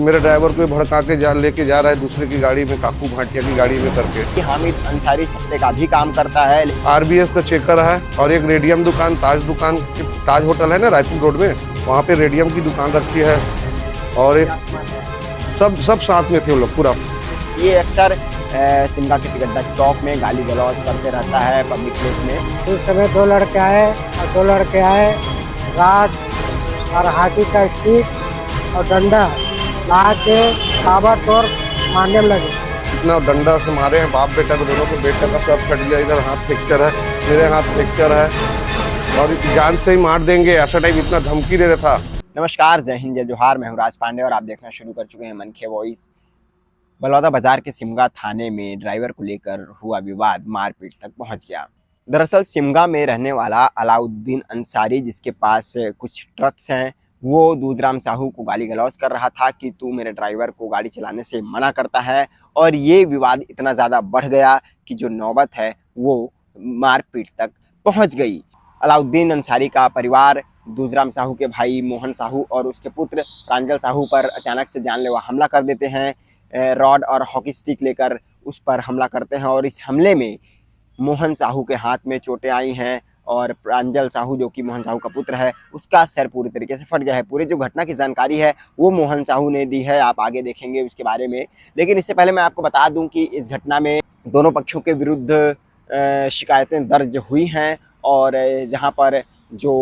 मेरे ड्राइवर को भड़का के लेके जा रहा है दूसरे की गाड़ी में, काकू भाटिया की गाड़ी में करके। हामिद अंसारी सट्टे का भी काम करता है। आरबीएस का चेकर है और एक रेडियम दुकान, ताज होटल है ना रायपुर रोड में, वहाँ पे रेडियम की दुकान रखी है और एक सब साथ में थे वो लोग पूरा। ये अक्सर सिमगा के तिगड्डा चौक में गाली गलौज करते रहता है पब्लिक प्लेस में। उस समय दो लड़के आए रात और हाथी का स्टिक और डंडा ला के ताबड़तोड़ मारने लगे। इतना डंडा से मारे हैं बाप बेटा को, दोनों को, बेटा का सब फट गया, इधर हाथ फ्रैक्चर है, मेरे हाथ फ्रैक्चर है और जान से ही मार देंगे ऐसा टाइप इतना धमकी दे रहा था। नमस्कार, जय हिंद, जय जोहार। मैं हूं राज पांडे और आप देखना शुरू कर चुके हैं मनखे वॉइस। बलौदा बाजार के सिमगा थाने में ड्राइवर को लेकर हुआ विवाद मारपीट तक पहुंच गया। दरअसल सिमगा में रहने वाला अलाउद्दीन अंसारी, जिसके पास कुछ ट्रक्स हैं, वो दूधराम साहू को गाली गलौज कर रहा था कि तू मेरे ड्राइवर को गाड़ी चलाने से मना करता है। और ये विवाद इतना ज़्यादा बढ़ गया कि जो नौबत है वो मारपीट तक पहुंच गई। अलाउद्दीन अंसारी का परिवार दूधराम साहू के भाई मोहन साहू और उसके पुत्र प्रांजल साहू पर अचानक से जानलेवा हमला कर देते हैं। रॉड और हॉकी स्टिक लेकर उस पर हमला करते हैं और इस हमले में मोहन साहू के हाथ में चोटें आई हैं और प्रांजल साहू, जो कि मोहन साहू का पुत्र है, उसका सर पूरी तरीके से फट गया है। पूरी जो घटना की जानकारी है वो मोहन साहू ने दी है, आप आगे देखेंगे उसके बारे में। लेकिन इससे पहले मैं आपको बता दूं कि इस घटना में दोनों पक्षों के विरुद्ध शिकायतें दर्ज हुई हैं और जहां पर जो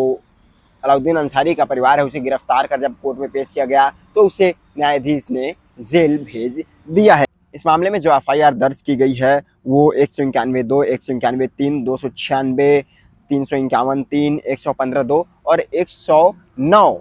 अलाउद्दीन अंसारी का परिवार है उसे गिरफ्तार कर जब कोर्ट में पेश किया गया तो उसे न्यायाधीश ने जेल भेज दिया है। इस मामले में जो एफआईआर दर्ज की गई है वो 191(2), 191(3), 296, 351(3), 115(2) और 109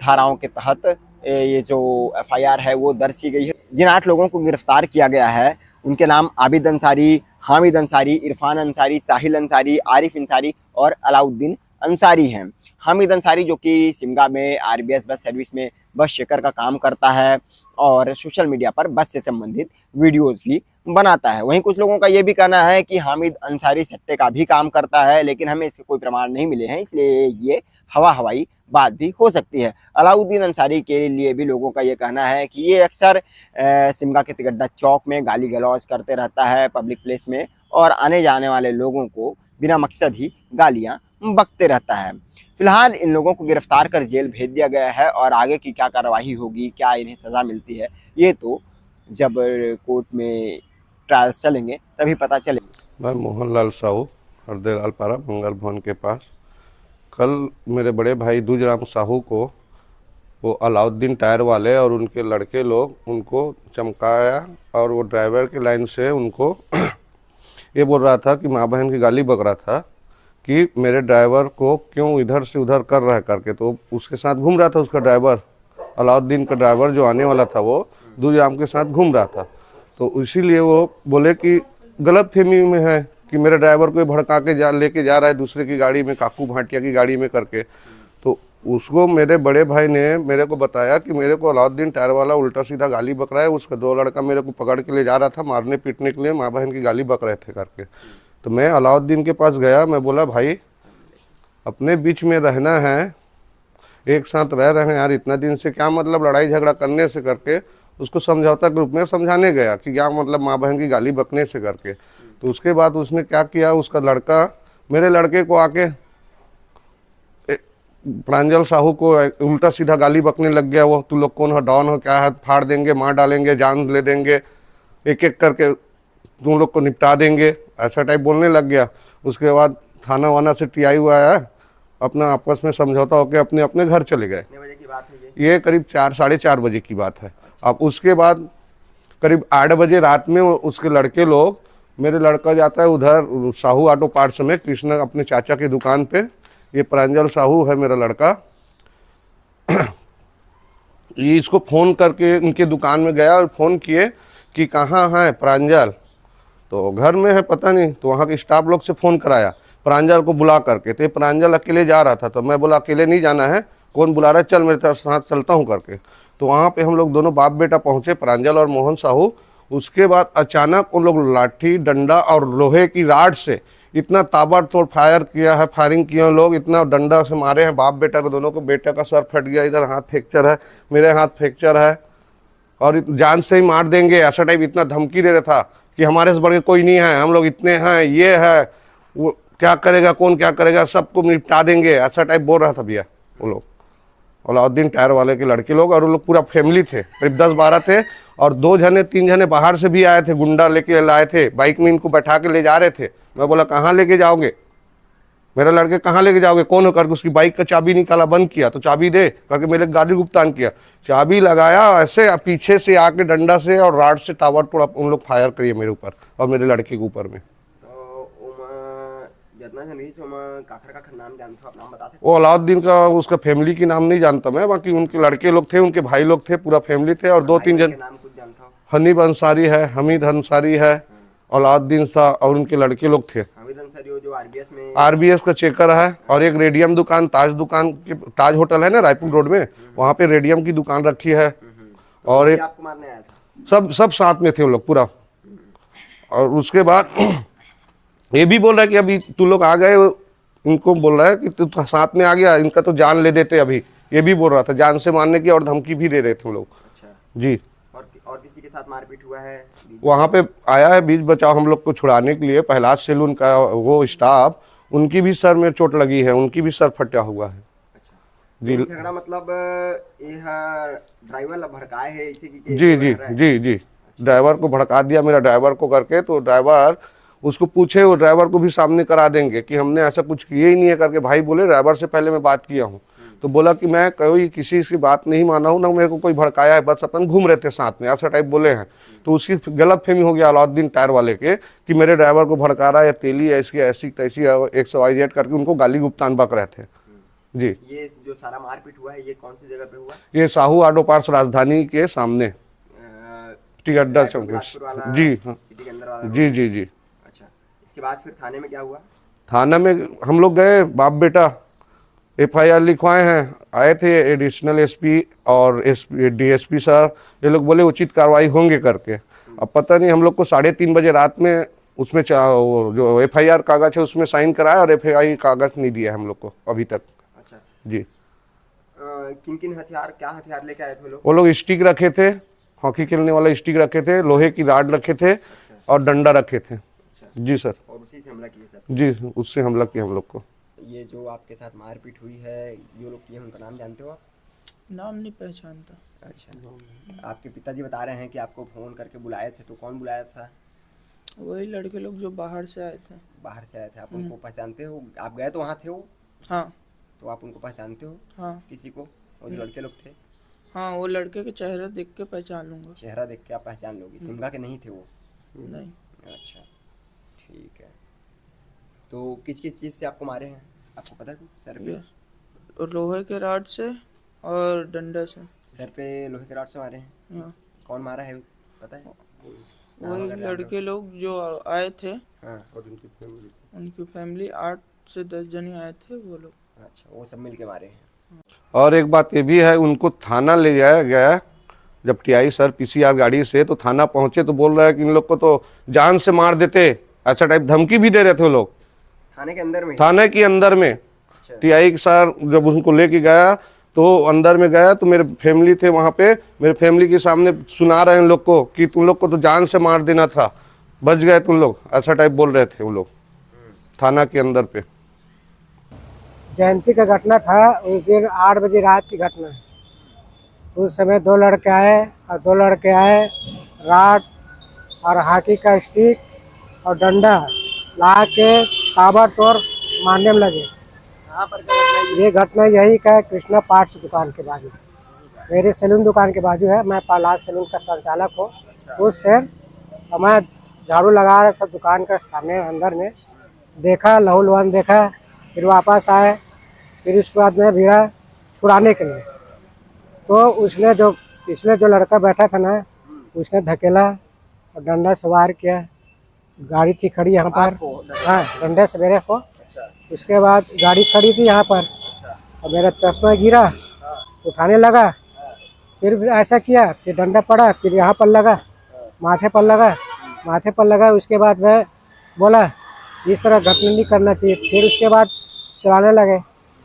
धाराओं के तहत ये जो एफआईआर है वो दर्ज की गई है। जिन 8 लोगों को गिरफ्तार किया गया है उनके नाम आबिद अंसारी, हामिद अंसारी, इरफान अंसारी, साहिल अंसारी, आरिफ अंसारी और अलाउद्दीन अंसारी हैं। हामिद अंसारी जो कि सिमगा में आरबीएस बस सर्विस में बस चेकर का काम करता है और सोशल मीडिया पर बस से संबंधित वीडियोस भी बनाता है। वहीं कुछ लोगों का ये भी कहना है कि हामिद अंसारी सट्टे का भी काम करता है, लेकिन हमें इसके कोई प्रमाण नहीं मिले हैं, इसलिए ये हवाई बात भी हो सकती है। अलाउद्दीन अंसारी के लिए भी लोगों का ये कहना है कि ये अक्सर सिमगा के तिगड्डा चौक में गाली गलौज करते रहता है पब्लिक प्लेस में और आने जाने वाले लोगों को बिना मकसद ही गालियाँ बकते रहता है। फिलहाल इन लोगों को गिरफ्तार कर जेल भेज दिया गया है और आगे की क्या कार्रवाई होगी, क्या इन्हें सज़ा मिलती है, ये तो जब कोर्ट में ट्रायल्स चलेंगे तभी पता चलेगा। मैं मोहनलाल साहू, हरदेलाल पारा, मंगल भवन के पास। कल मेरे बड़े भाई दूधराम साहू को वो अलाउद्दीन टायर वाले और उनके लड़के लोग उनको चमकाया और वो ड्राइवर के लाइन से उनको ये बोल रहा था कि माँ बहन की गाली बक रहा था कि मेरे ड्राइवर को क्यों इधर से उधर कर रहा है करके। तो उसके साथ घूम रहा था उसका ड्राइवर, अलाउद्दीन का ड्राइवर जो आने वाला था वो दूधराम के साथ घूम रहा था। तो इसीलिए वो बोले कि गलत फहमी में है कि मेरे ड्राइवर को भड़का के लेके जा रहा है दूसरे की गाड़ी में, काकू भाटिया की गाड़ी में करके। तो उसको मेरे बड़े भाई ने मेरे को बताया कि मेरे को अलाउद्दीन टायर वाला उल्टा सीधा गाली बक रहा है, उसका 2 लड़का मेरे को पकड़ के ले जा रहा था मारने पीटने के लिए, माँ बहन की गाली बक रहे थे करके। तो मैं अलाउद्दीन के पास गया, मैं बोला भाई अपने बीच में रहना है, एक साथ रह रहे हैं यार, इतना दिन से क्या मतलब लड़ाई झगड़ा करने से करके। उसको समझौता के रूप में समझाने गया कि क्या मतलब माँ बहन की गाली बकने से करके। तो उसके बाद उसने क्या किया, उसका लड़का मेरे लड़के को आके प्रांजल साहू को उल्टा सीधा गाली बकने लग गया। वो तू लोग कौन हो, डॉन हो, क्या है, फाड़ देंगे, मार डालेंगे, जान ले देंगे, एक एक करके तुम लोग को निपटा देंगे, ऐसा टाइप बोलने लग गया। उसके बाद थाना वाना से टीआई हुआ है, अपना आपस में समझौता होकर अपने अपने घर चले गए। कितने बजे की बात है ये करीब 4-4:30 बजे की बात है। अब उसके बाद करीब 8 बजे रात में उसके लड़के लोग, मेरे लड़का जाता है उधर साहू ऑटो पार्ट्स में कृष्णा अपने चाचा की दुकान पे, ये प्रांजल साहू है मेरा लड़का, ये इसको फ़ोन करके उनके दुकान में गया और फ़ोन किए कि कहाँ है प्रांजल, तो घर में है पता नहीं। तो वहाँ के स्टाफ लोग से फ़ोन कराया प्रांजल को बुला करके। तो प्रांजल अकेले जा रहा था, तो मैं बोला अकेले नहीं जाना है, कौन बुला रहा है, चल मेरे साथ चलता हूँ करके। तो वहाँ पे हम लोग दोनों बाप बेटा पहुँचे, प्रांजल और मोहन साहू। उसके बाद अचानक उन लोग लाठी डंडा और लोहे की राड से इतना ताबड़तोड़ फायरिंग किया लोग, इतना डंडा से मारे हैं बाप बेटा को, दोनों को, बेटा का सर फट गया, इधर हाथ फ्रैक्चर है, मेरे हाथ फ्रैक्चर है और जान से ही मार देंगे, ऐसा टाइप इतना धमकी दे रहा था कि हमारे से बढ़ के कोई नहीं है, हम लोग इतने हैं, ये है वो, क्या करेगा कौन क्या करेगा, सबको निपटा देंगे, ऐसा टाइप बोल रहा था भैया वो लोग। अलाउद्दीन टायर वाले के लड़के लोग, और वो लोग पूरा फैमिली थे, करीब 10-12 थे, और 2 जने 3 जने बाहर से भी आए थे, गुंडा लेके लाए थे, बाइक में इनको बैठा के ले जा रहे थे। मैं बोला कहाँ लेके जाओगे, मेरा लड़के कहाँ लेके जाओगे, कौन हो करके उसकी बाइक का चाबी निकाला, बंद किया तो चाबी दे करके मेरे गाली गुप्तान किया, चाबी लगाया ऐसे, पीछे से आके डंडा से और राड से टावर तोड़ा, उन लोग फायर करिए मेरे ऊपर और मेरे लड़के के ऊपर में। जितना जन रही काखर नाम जानते हो, आप नाम बता सकते वो अलाउद्दीन का, उसका फैमिली की नाम नहीं जानता मैं, बाकी उनके लड़के लोग थे, उनके भाई लोग थे, पूरा फैमिली थे, और 2-3 जन, नाम कुछ जानता हो? हनीफ अंसारी है, हमीद अंसारी है, अलाउद्दीन शाह, और उनके लड़के लोग थे। हमीद अंसारी जो आरबीएस का चेकर है, और एक रेडियम दुकान, ताज होटल है ना रायपुर रोड में, वहाँ पे रेडियम की दुकान रखी है। और एक आपको मारने आया था? सब साथ में थे वो लोग पूरा। और उसके बाद ये भी बोल रहा है कि अभी तू लोग आ गए, उनको बोल रहा है कि तू साथ में आ गया, इनका तो जान ले देते अभी, ये भी बोल रहा था, जान से मारने की, और धमकी भी दे रहे थे वो लोग। अच्छा जी। और किसी के साथ मारपीट हुआ है? वहाँ पे आया है बीच बचाव हम लोग को छुड़ाने के लिए, पहलाज सैलून का वो स्टाफ, उनकी भी सर में चोट लगी है, उनकी भी सर फटा हुआ है। जी झगड़ा मतलब ये ड्राइवर भड़काए है इसी की? जी जी जी जी, ड्राइवर को भड़का दिया, मेरा ड्राइवर को करके, तो ड्राइवर उसको पूछे, वो ड्राइवर को भी सामने करा देंगे कि हमने ऐसा कुछ किया ही नहीं है करके। भाई बोले ड्राइवर से पहले मैं बात किया हूँ, तो बोला कि मैं कोई किसी की बात नहीं माना हूँ, ना मेरे को कोई भड़काया है, बस अपन घूम रहे थे साथ में, ऐसा टाइप बोले हैं। तो उसकी गलत फहमी हो गया अलाउद्दीन टायर वाले के कि मेरे ड्राइवर को भड़का रहा है, या तेली है इसकी, ऐसी तैसी XYZ करके उनको गाली गुप्तान बक रहे थे। जी। ये जो सारा मारपीट हुआ है ये कौन सी जगह पे हुआ? ये साहू ऑटो पार्ट्स राजधानी के सामने टी अड्डा चौक। जी हाँ, जी जी जी। अच्छा, इसके बाद फिर थाने में क्या हुआ? थाना में हम लोग गए, बाप बेटा FIR लिखवाए हैं, आए थे एडिशनल SP और DSP सर, ये लोग बोले उचित कार्रवाई होंगे करके। अब पता नहीं, हम लोग को 3:30 बजे रात में उसमें जो FIR कागज है उसमें साइन कराया, और FIR कागज नहीं दिया हम लोग को अभी तक। अच्छा जी। किन किन हथियार, क्या हथियार लेके आए थे लोग? वो लोग स्टिक रखे थे, हॉकी खेलने वाला स्टिक रखे थे, लोहे की राड रखे थे, और डंडा रखे थे। जी सर। और उसी से हमला किए सर? जी, उससे हमला किया हम लोग को। ये जो आपके साथ मारपीट हुई है, जो लोग किए उनका नाम जानते हो आप? नाम नहीं पहचानता। अच्छा, आपके पिताजी बता रहे हैं कि आपको फ़ोन करके बुलाए थे, तो कौन बुलाया था? वही लड़के लोग जो बाहर से आए थे। बाहर से आए थे, आप उनको पहचानते हो? आप गए तो वहाँ थे वो? हाँ। तो आप उनको पहचानते हो? हाँ। किसी को? वो जो लड़के लोग थे? हाँ, वो लड़के के चेहरा देख के पहचान लूँगा। चेहरा देख के आप पहचान लोगे? शिमला के नहीं थे वो? नहीं। अच्छा ठीक है। तो किस किस चीज़ से आपको मारे हैं, आपको पता है? सर पे? और लोहे के राड से और डंडे से। सर पे लोहे के राड से मारे हैं? हाँ। कौन मारा है पता है? वही लड़के लोग जो आए थे, हाँ। उनकी फैमिली 8 से 10 जने आए थे वो लोग। अच्छा, वो सब मिल के मारे हैं। और एक बात ये भी है, उनको थाना ले जाया गया, जब TI सर PCR गाड़ी से, तो थाना पहुंचे तो बोल रहा है कि इन लोग को तो जान से मार देते, ऐसा टाइप धमकी भी दे रहे थे वो लोग थाने के अंदर में? थाने के अंदर में। अच्छा। TI सर जब उनको लेके गया तो अंदर में गया, तो मेरे फैमिली थे वहाँ पे, मेरे फैमिली के सामने सुना रहे हैं इन लोग को कि तुम लोग को तो जान से मार देना था, बच गए तुम लोग, ऐसा टाइप बोल रहे थे वो लोग थाना के अंदर पे। जयंती का घटना था, उस दिन 8 बजे रात की घटना है। उस समय 2 लड़के आए, राड और हॉकी का स्टिक और डंडा ला के ताबड़तोड़ मारने में लगे। ये घटना यही का है, कृष्णा पार्ट्स दुकान के बाजू, मेरे सैलून दुकान के बाजू है। मैं पहलाज सैलून का संचालक हूँ। उस से मैं झाड़ू लगा रहा था दुकान का सामने, अंदर में देखा, लहूलुहान देखा, फिर वापस आए, फिर उसके बाद में भिड़ा छुड़ाने के लिए। तो उसने जो पिछले जो लड़का बैठा था ना, उसने धकेला और डंडा से वार किया। गाड़ी थी खड़ी यहाँ पर, हाँ, डंडे से मेरे को। उसके बाद गाड़ी खड़ी थी यहाँ पर, और मेरा चश्मा गिरा, उठाने लगा, फिर ऐसा किया, फिर डंडा पड़ा, फिर यहाँ पर लगा, माथे पर लगा। उसके बाद मैं बोला इस तरह घटना नहीं करना चाहिए। फिर उसके बाद चलाने लगे,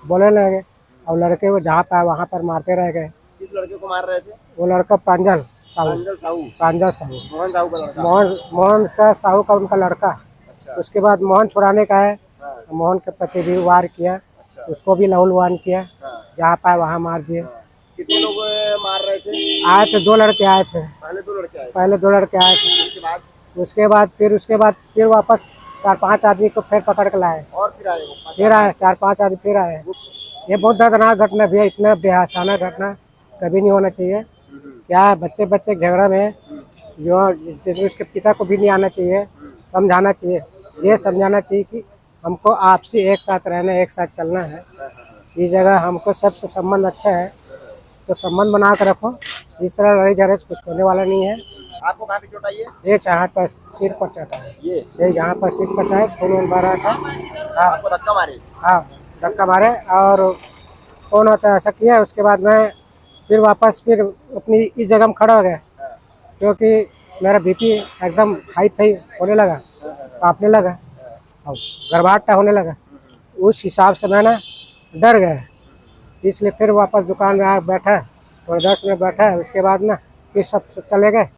बोलने लगे, और लड़के वो जहाँ पे वहाँ पर मारते रह गए। किस लड़के को मार रहे थे? वो लड़का प्रांजल साहू, प्रांजल साहू, प्रांजल साहू। मोहन साहू का लड़का। मोहन का साहू का उनका लड़का। अच्छा। उसके बाद मोहन छुड़ाने का है, हाँ, मोहन के पति भी वार किया, अच्छा। उसको भी लहूलुहान किया, हाँ, जहाँ पाए वहाँ मार दिए। हाँ। कितने लोग मार रहे थे? आए थे 2 लड़के आए थे, पहले 2 लड़के आए थे, पहले 2 लड़के आए थे। उसके बाद उसके बाद फिर वापस 4-5 आदमी को फिर पकड़ के लाए, और फिर आए वो? फिर आए 4-5 आदमी फिर आए। ये बहुत दर्दनाक घटना भी है, इतना बेहसाना घटना कभी नहीं होना चाहिए। क्या है, बच्चे बच्चे झगड़ा में जो जैसे उसके पिता को भी नहीं आना चाहिए, समझाना चाहिए, ये समझाना चाहिए कि हमको आपसी एक साथ रहना है, एक साथ चलना है। इस जगह हमको सबसे संबंध अच्छा है, तो संबंध बना कर रखो। इस तरह लड़ाई झगड़े से कुछ होने वाला नहीं है। आपको कहाँ पे चोट आई है? ये यहाँ पर सिर पर चढ़ा है, ये यहाँ पर सिर पर चढ़ा है, खून वून बह रहा था। हाँ आपको धक्का मारे? हाँ, धक्का मारे और कौन होता है ऐसा किया। उसके बाद मैं फिर वापस फिर अपनी इस जगह में खड़ा हो गया, क्योंकि मेरा बीपी एकदम हाई फाई होने लगा, कांपने लगा और घबराहट होने लगा। उस हिसाब से मैं ना डर गया, इसलिए फिर वापस दुकान में आकर बैठा, थोड़ा 10 मिनट बैठा। उसके बाद ना फिर सब चले गए।